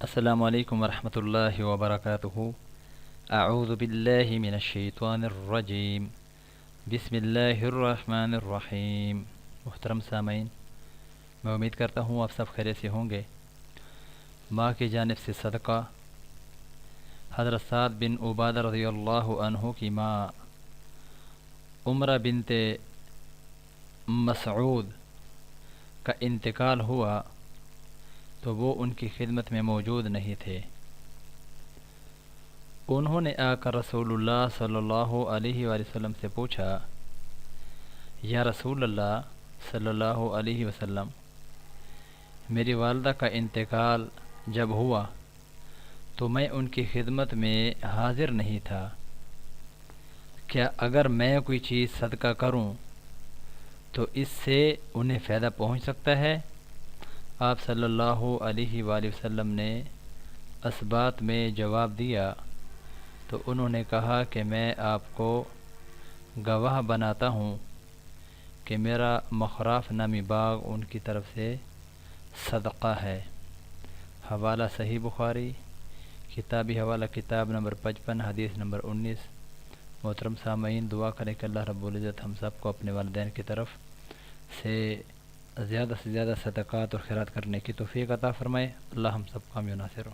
السلام علیکم ورحمۃ اللہ وبرکاتہ۔ اعوذ باللہ من الشیطان الرجیم، بسم اللہ الرحمن الرحیم۔ محترم سامعین، میں امید کرتا ہوں آپ سب خیریت سے ہوں گے۔ ماں کی جانب سے صدقہ۔ حضرت سعد بن عبادہ رضی اللہ عنہ کی ماں عمرہ بنت مسعود کا انتقال ہوا تو وہ ان کی خدمت میں موجود نہیں تھے۔ انہوں نے آ کر رسول اللہ صلی اللہ علیہ وآلہ وسلم سے پوچھا، یا رسول اللہ صلی اللہ علیہ وسلم، میری والدہ کا انتقال جب ہوا تو میں ان کی خدمت میں حاضر نہیں تھا، کیا اگر میں کوئی چیز صدقہ کروں تو اس سے انہیں فائدہ پہنچ سکتا ہے؟ آپ صلی اللہ علیہ وآلہ وسلم نے اس بات میں جواب دیا تو انہوں نے کہا کہ میں آپ کو گواہ بناتا ہوں کہ میرا مخراف نامی باغ ان کی طرف سے صدقہ ہے۔ حوالہ صحیح بخاری، کتابی حوالہ کتاب نمبر 55، حدیث نمبر 19۔ محترم سامعین، دعا کریں کہ اللہ رب العزت ہم سب کو اپنے والدین کی طرف سے زیادہ صدقات اور خیرات کرنے کی توفیق عطا فرمائے۔ اللہ ہم سب کا حامی و ناصر ہو۔